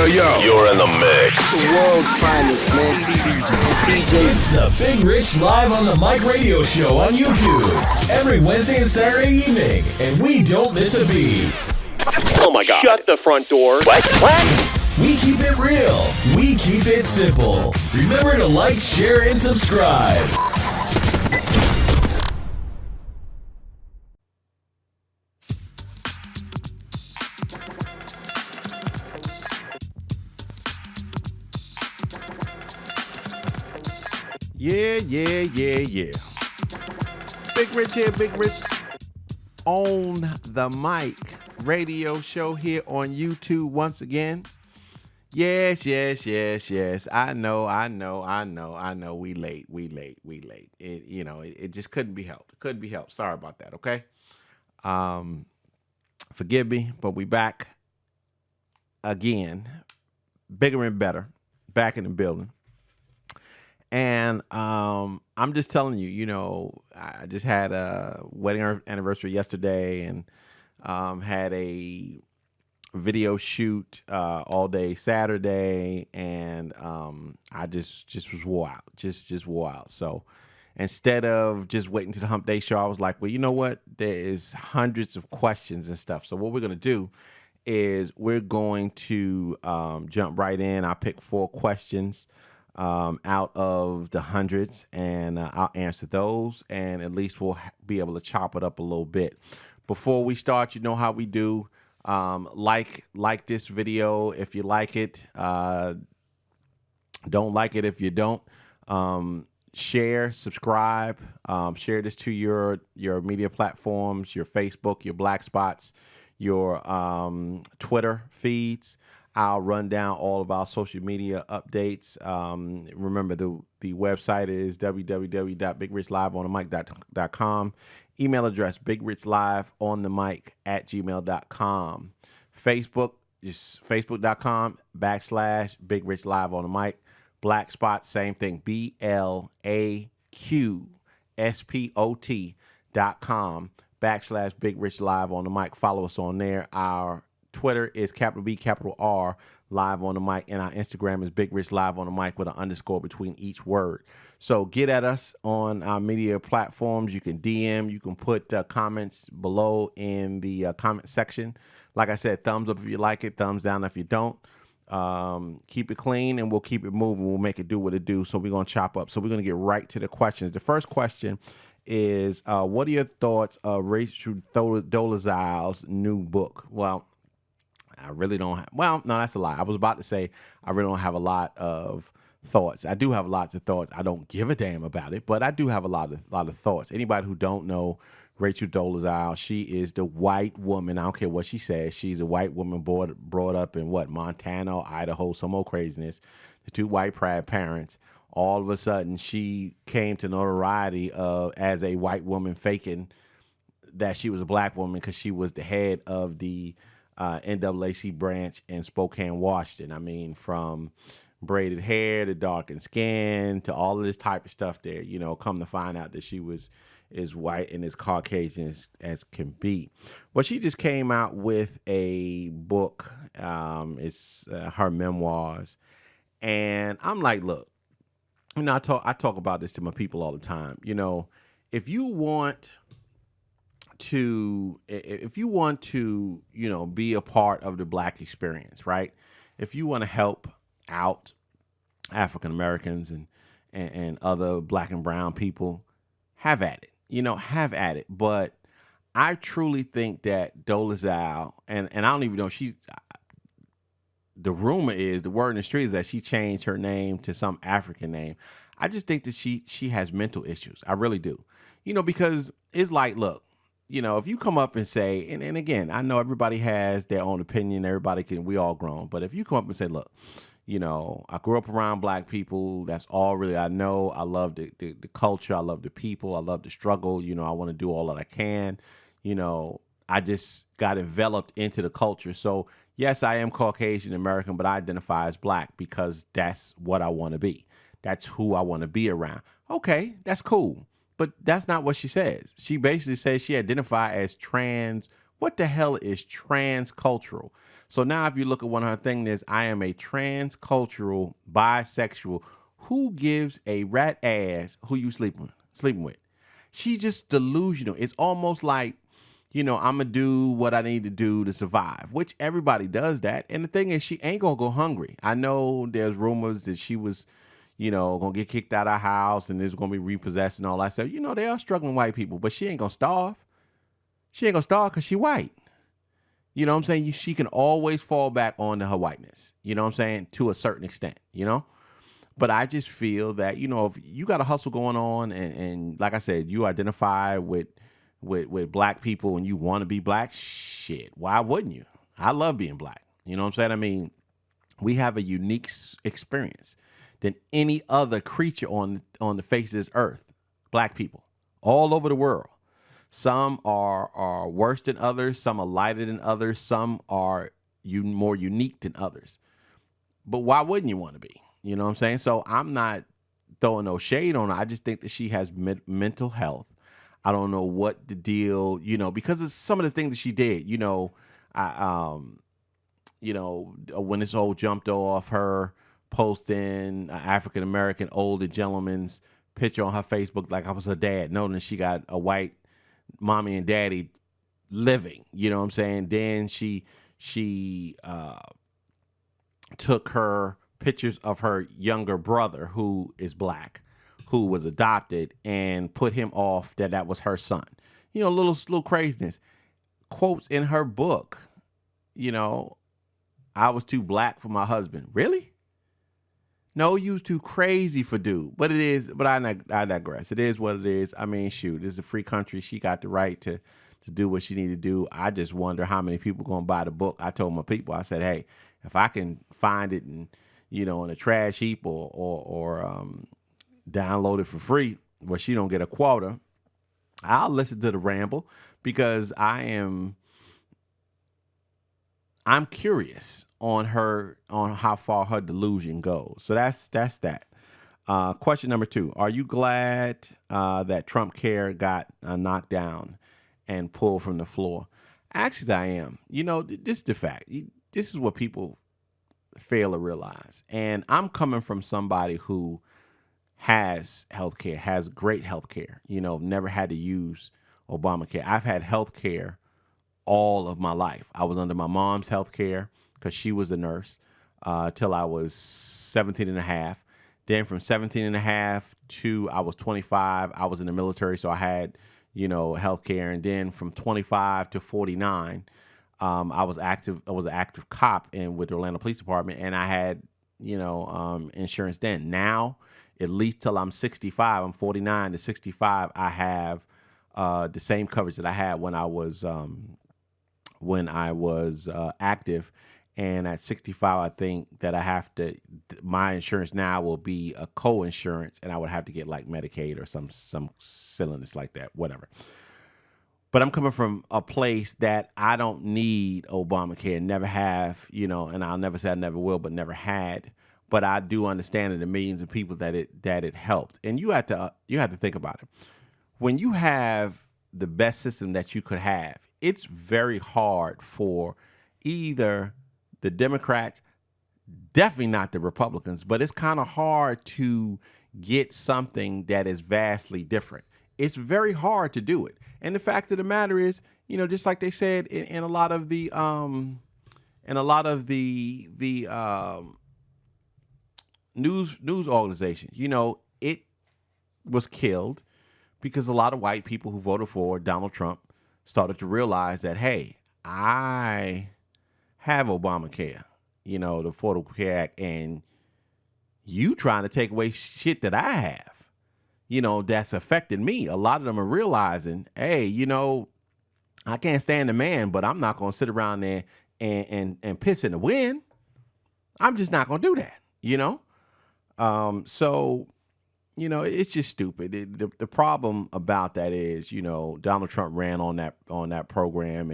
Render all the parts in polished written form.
yo. You're in the mix. The world's finest, man. DJ. It's the Big Rich Live on the Mic radio show on YouTube. Every Wednesday and Saturday evening. And we don't miss a beat. Oh my God. Shut the front door. What? We keep it real. We keep it simple. Remember to like, share, and subscribe. Yeah. Big Rich here, Big Rich on the mic radio show here on YouTube once again. Yes. I know. We late. It just couldn't be helped. Sorry about that. Okay. Forgive me, but we back again, bigger and better, back in the building. And I'm just telling you, I just had a wedding anniversary yesterday and had a video shoot all day Saturday, and I just was wore out, just wore out. So instead of just waiting to the hump day show, I was like, well, you know what? There is hundreds of questions and stuff. So what we're going to do is we're going to jump right in. I picked 4 questions out of the hundreds, and I'll answer those, and at least we'll be able to chop it up a little bit. Before we start, you know how we do. Like this video if you like it. Don't like it if you don't. Share, subscribe, share this to your media platforms, your Facebook, your Black Spots, your Twitter feeds. I'll run down all of our social media updates. Remember, the website is www.bigrichlivonthemic.com. Email address, bigrichlivonthemic@gmail.com. Facebook, just facebook.com/bigrichlivonthemic. Black Spot, same thing, BLAQSPOT.com/bigrichlivonthemic. Follow us on there. Our Twitter is B R live on the mic, and our Instagram is Big Rich Live on the mic with an underscore between each word. So get at us on our media platforms. You can DM, you can put comments below in the comment section. Like I said, thumbs up if you like it, thumbs down if you don't. Keep it clean and we'll keep it moving. We'll make it do what it do. So we're going to chop up. So we're going to get right to the questions. The first question is, what are your thoughts of Rachel Dolezal's new book? Well, I really don't have, no, that's a lie. I was about to say I really don't have a lot of thoughts. I do have lots of thoughts. I don't give a damn about it, but I do have a lot of thoughts. Anybody who don't know Rachel Dolezal, she is the white woman. I don't care what she says. She's a white woman brought up in Montana, Idaho, some old craziness. The 2 white proud parents. All of a sudden, she came to notoriety as a white woman faking that she was a black woman because she was the head of the NAAC branch in Spokane, Washington. I mean, from braided hair to darkened skin to all of this type of stuff there, come to find out that she was as white and as Caucasian as can be. Well, she just came out with a book. It's her memoirs. And I'm like, look, I talk about this to my people all the time. If you want to, be a part of the black experience, right? If you want to help out African Americans and other black and brown people, have at it. Have at it. But I truly think that Dolezal, and I don't even know, the rumor is, the word in the street is that she changed her name to some African name. I just think that she has mental issues. I really do. Because it's like, look, if you come up and say, and again, I know everybody has their own opinion. We all grown. But if you come up and say, look, I grew up around black people. That's all really I know. I love the culture. I love the people. I love the struggle. I want to do all that I can. I just got enveloped into the culture. So yes, I am Caucasian American, but I identify as black because that's what I want to be. That's who I want to be around. Okay, that's cool. But that's not what she says. She basically says she identifies as trans. What the hell is transcultural? So now if you look at one of her things is, I am a transcultural bisexual. Who gives a rat ass who you sleeping with? She just delusional. It's almost like, I'm going to do what I need to do to survive, which everybody does that. And the thing is, she ain't going to go hungry. I know there's rumors that she was, going to get kicked out of her house and there's going to be repossessed and all that stuff. They are struggling white people, but she ain't going to starve. She ain't going to starve because she white. You know what I'm saying? She can always fall back onto her whiteness. You know what I'm saying? To a certain extent, But I just feel that, if you got a hustle going on and like I said, you identify with black people and you want to be black, shit, why wouldn't you? I love being black. You know what I'm saying? I mean, we have a unique experience than any other creature on the face of this earth. Black people all over the world. Some are worse than others. Some are lighter than others. Some are more unique than others. But why wouldn't you want to be? You know what I'm saying? So I'm not throwing no shade on her. I just think that she has mental health. I don't know what the deal, because of some of the things that she did. When this whole jumped off, her posting African American older gentleman's picture on her Facebook like I was her dad, knowing that she got a white mommy and daddy living. You know what I'm saying? Then she took her pictures of her younger brother who is black, who was adopted, and put him off that was her son. Little craziness. Quotes in her book, I was too black for my husband. Really? No, you was too crazy for dude. But it is, but I digress. It is what it is. I mean, shoot, this is a free country. She got the right to do what she need to do. I just wonder how many people going to buy the book. I told my people, I said, hey, if I can find it and, in a trash heap or download it for free where she don't get a quota, I'll listen to the ramble because I'm curious on how far her delusion goes. So that's that. Question number 2. Are you glad that Trump Care got knocked down and pulled from the floor? Actually, I am. This is the fact. This is what people fail to realize. And I'm coming from somebody who has healthcare, has great healthcare, never had to use Obamacare. I've had healthcare all of my life. I was under my mom's healthcare because she was a nurse till I was 17 and a half. Then from 17 and a half to I was 25, I was in the military, so I had, healthcare. And then from 25 to 49, I was active. I was an active cop with the Orlando Police Department, and I had, insurance then. Now, at least till I'm 65, I'm 49 to 65, I have the same coverage that I had when I was active. And at 65, I think that I have to, my insurance now will be a co-insurance, and I would have to get like Medicaid or some silliness like that, whatever. But I'm coming from a place that I don't need Obamacare, never have, and I'll never say I never will, but never had. But I do understand that the millions of people that it helped. And you have to think about it. When you have the best system that you could have, it's very hard for either the Democrats, definitely not the Republicans, but it's kind of hard to get something that is vastly different. It's very hard to do it. And the fact of the matter is, just like they said in a lot of the news organizations, it was killed because a lot of white people who voted for Donald Trump started to realize that, hey, I have Obamacare, the Affordable Care Act, and you trying to take away shit that I have, that's affecting me. A lot of them are realizing, hey, I can't stand the man, but I'm not going to sit around there and piss in the wind. I'm just not going to do that, So, it's just stupid. The problem about that is, Donald Trump ran on that program,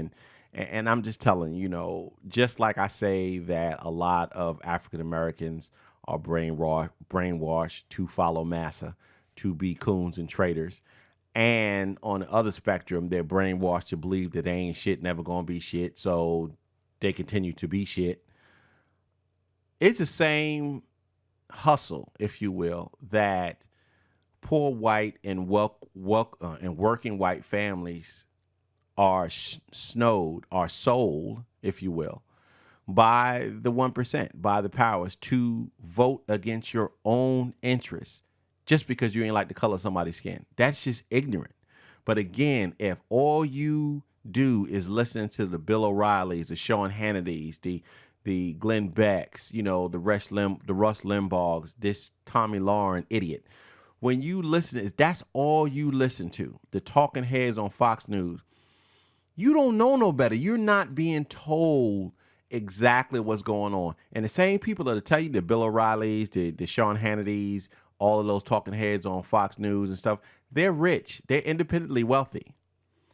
and I'm just telling just like I say that a lot of African Americans are brainwashed to follow massa, to be coons and traitors. And on the other spectrum, they're brainwashed to believe that they ain't shit, never gonna be shit. So they continue to be shit. It's the same hustle, if you will, that poor white and and working white families are sold, if you will, by the 1%, by the powers to vote against your own interests just because you ain't like the color of somebody's skin. That's just ignorant. But again, if all you do is listen to the Bill O'Reillys, the Sean Hannitys, the Glenn Becks, the Rush Limbaughs, this Tommy Lauren idiot, when you listen, that's all you listen to, the talking heads on Fox News, you don't know no better. You're not being told exactly what's going on. And the same people that'll tell you, the Bill O'Reillys, the Sean Hannitys, all of those talking heads on Fox News and stuff, they're rich. They're independently wealthy.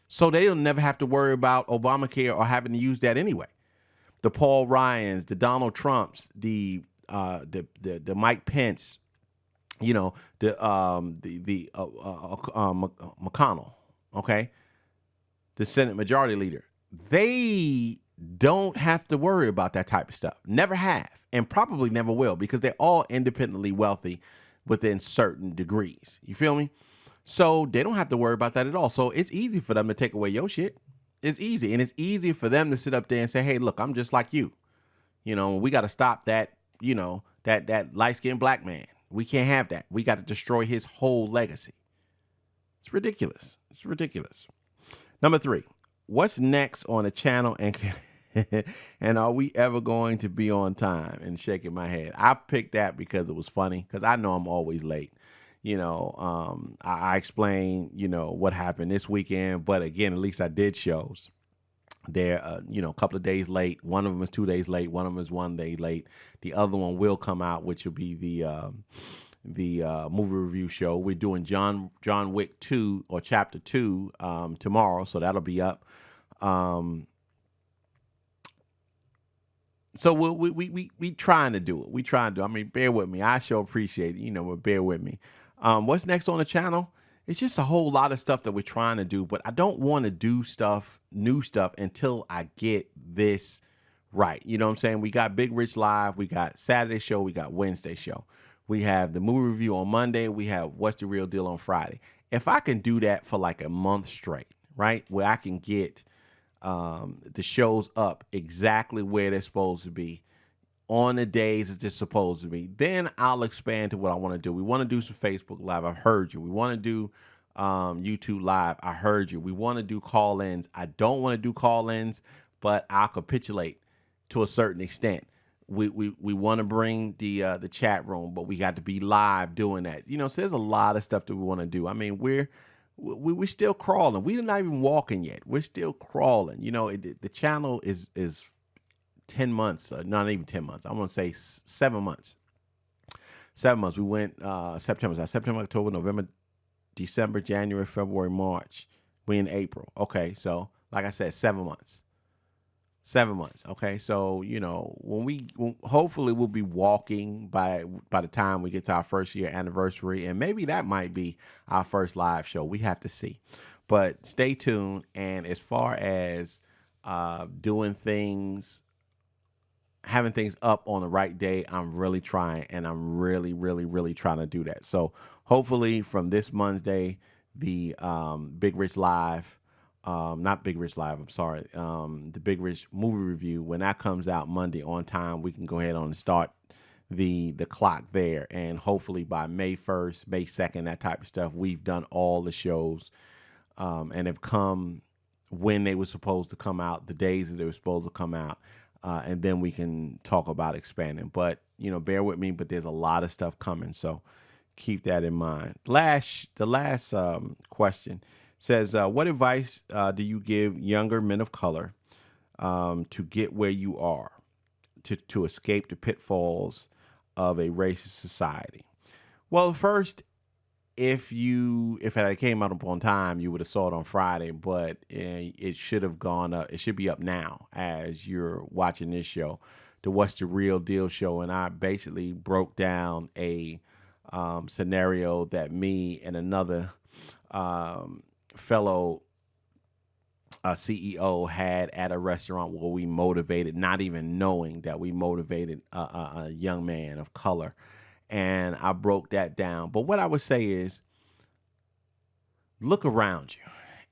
So they'll never have to worry about Obamacare or having to use that anyway. The Paul Ryans, the Donald Trumps, the Mike Pence, McConnell, okay, the Senate Majority Leader. They don't have to worry about that type of stuff. Never have, and probably never will, because they're all independently wealthy within certain degrees. You feel me? So they don't have to worry about that at all. So it's easy for them to take away your shit. It's easy. And it's easy for them to sit up there and say, hey, look, I'm just like you. We got to stop that, that light-skinned black man. We can't have that. We got to destroy his whole legacy. It's ridiculous. It's ridiculous. Number 3, what's next on the channel, and are we ever going to be on time? And shaking my head. I picked that because it was funny, because I know I'm always late. I explained, what happened this weekend, but again, at least I did shows. They're, a couple of days late. One of them is 2 days late. One of them is 1 day late. The other one will come out, which will be the movie review show. We're doing John Wick 2 or Chapter 2 tomorrow, so that'll be up. So we trying to do it. We trying to do it. I mean, bear with me. I sure appreciate it. But bear with me. What's next on the channel? It's just a whole lot of stuff that we're trying to do, but I don't want to do new stuff until I get this right. You know what I'm saying? We got Big Rich Live. We got Saturday show. We got Wednesday show. We have the movie review on Monday. We have What's the Real Deal on Friday. If I can do that for like a month straight, right, where I can get the shows up exactly where they're supposed to be on the days it's just supposed to be, then I'll expand to what I want to do. We want to do some Facebook Live. I've heard you. We want to do YouTube Live. I heard you. We want to do call-ins. I don't want to do call-ins, but I'll capitulate to a certain extent. We want to bring the chat room, but we got to be live doing that. So there's a lot of stuff that we want to do. I mean, we're still crawling. We're not even walking yet. We're still crawling. The channel is 10 months, not even 10 months. I want to say 7 months. 7 months. We went September, October, November, December, January, February, March. We in April. Okay, so like I said, 7 months. 7 months. Okay, so hopefully we'll be walking by the time we get to our first year anniversary, and maybe that might be our first live show. We have to see, but stay tuned. And as far as doing things, having things up on the right day, I'm really trying, and I'm really, really, really trying to do that. So hopefully from this Monday, the Big Rich Live, not Big Rich Live, I'm sorry, the Big Rich movie review, when that comes out Monday on time, we can go ahead on and start the clock there. And hopefully by May 1st, May 2nd, that type of stuff, we've done all the shows and have come when they were supposed to come out, the days that they were supposed to come out. And then we can talk about expanding. But, bear with me, but there's a lot of stuff coming. So keep that in mind. The last question says, what advice do you give younger men of color to get where you are, to escape the pitfalls of a racist society? Well, first, if it came out upon time, you would have saw it on Friday, but it should have gone up. It should be up now as you're watching this show, the What's the Real Deal show. And I basically broke down a scenario that me and another fellow CEO had at a restaurant where we motivated, not even knowing that we motivated a young man of color. And I broke that down. But what I would say is look around you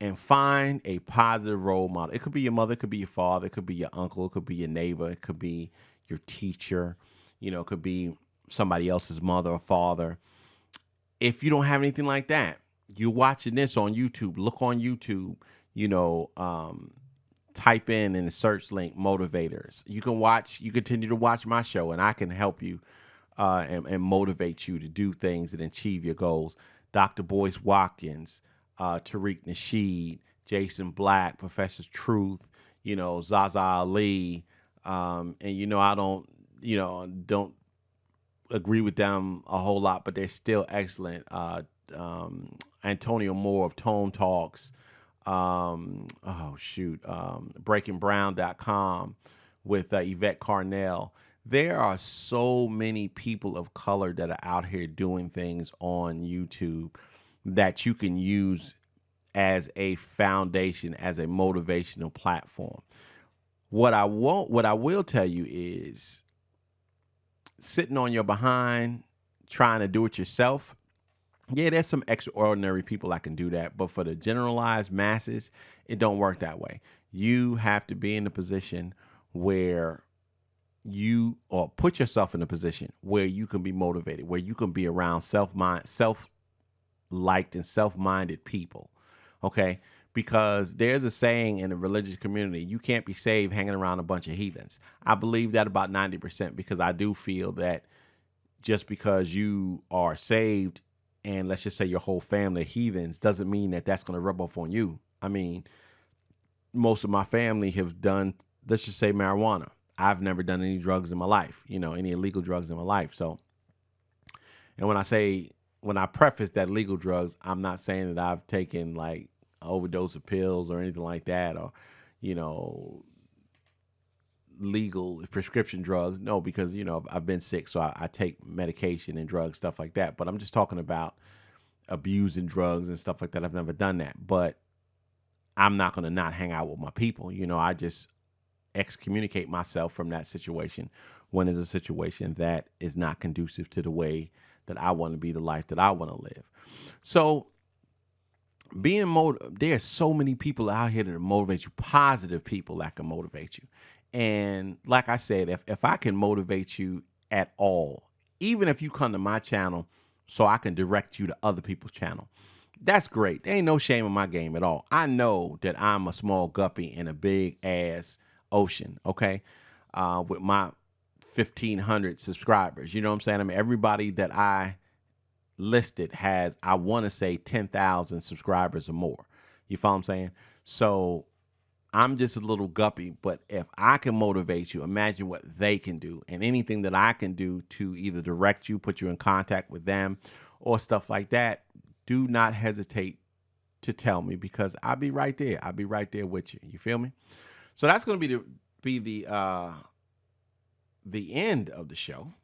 and find a positive role model. It could be your mother, it could be your father, it could be your uncle, it could be your neighbor, it could be your teacher, it could be somebody else's mother or father. If you don't have anything like that, you're watching this on YouTube, look on YouTube, type in the search link motivators. You continue to watch my show and I can help you and motivate you to do things and achieve your goals. Dr. Boyce Watkins, Tariq Nasheed, Jason Black, Professor Truth, Zaza Ali, and I don't agree with them a whole lot, but they're still excellent. Antonio Moore of Tone Talks, BreakingBrown.com with Yvette Carnell. There are so many people of color that are out here doing things on YouTube that you can use as a foundation, as a motivational platform. What I will tell you is sitting on your behind, trying to do it yourself. Yeah, there's some extraordinary people that can do that, but for the generalized masses, it don't work that way. You have to be in a position where put yourself in a position where you can be motivated, where you can be around self-liked and self-minded people. Okay? Because there's a saying in the religious community, you can't be saved hanging around a bunch of heathens. I believe that about 90% because I do feel that just because you are saved and let's just say your whole family are heathens doesn't mean that that's going to rub off on you. I mean, most of my family have done, let's just say marijuana. I've never done any drugs in my life, any illegal drugs in my life. So, and when I preface that legal drugs, I'm not saying that I've taken like an overdose of pills or anything like that, or, legal prescription drugs. No, because, I've been sick, so I take medication and drugs, stuff like that. But I'm just talking about abusing drugs and stuff like that. I've never done that, but I'm not going to not hang out with my people. I just excommunicate myself from that situation when it's a situation that is not conducive to the way that I want to be, the life that I want to live. So there's so many people out here that motivate you, positive people that can motivate you. And like I said, if I can motivate you at all, even if you come to my channel so I can direct you to other people's channel, that's great. There ain't no shame in my game at all. I know that I'm a small guppy in a big ass ocean, okay? With my 1,500 subscribers. You know what I'm saying? I mean, everybody that I listed has, I want to say 10,000 subscribers or more. You follow what I'm saying? So I'm just a little guppy, but if I can motivate you, imagine what they can do. And anything that I can do to either direct you, put you in contact with them or stuff like that, do not hesitate to tell me because I'll be right there. I'll be right there with you. You feel me? So that's going to be the end of the show.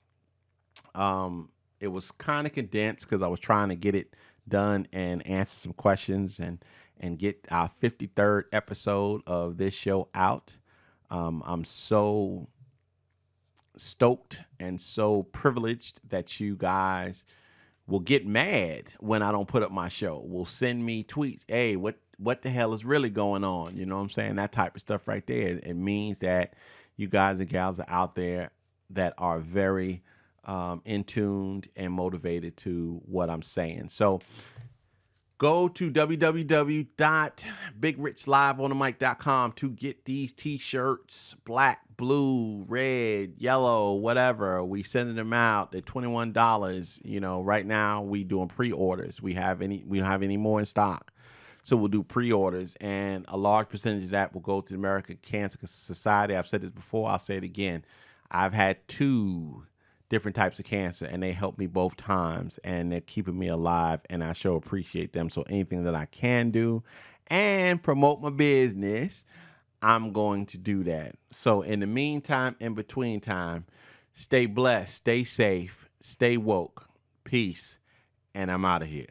It was kind of condensed because I was trying to get it done and answer some questions and get our 53rd episode of this show out. I'm so stoked and so privileged that you guys will get mad when I don't put up my show. Will send me tweets. Hey, what the hell is really going on? You know what I'm saying? That type of stuff right there. It means that you guys and gals are out there that are very in tuned and motivated to what I'm saying. So go to www.bigrichlivonthemic.com to get these t-shirts, black, blue, red, yellow, whatever. We sending them out. They're $21. Right now we doing pre-orders. We don't have any more in stock. So we'll do pre-orders, and a large percentage of that will go to the American Cancer Society. I've said this before. I'll say it again. I've had 2 different types of cancer, and they helped me both times, and they're keeping me alive, and I sure appreciate them. So anything that I can do and promote my business, I'm going to do that. So in the meantime, in between time, stay blessed, stay safe, stay woke. Peace, and I'm out of here.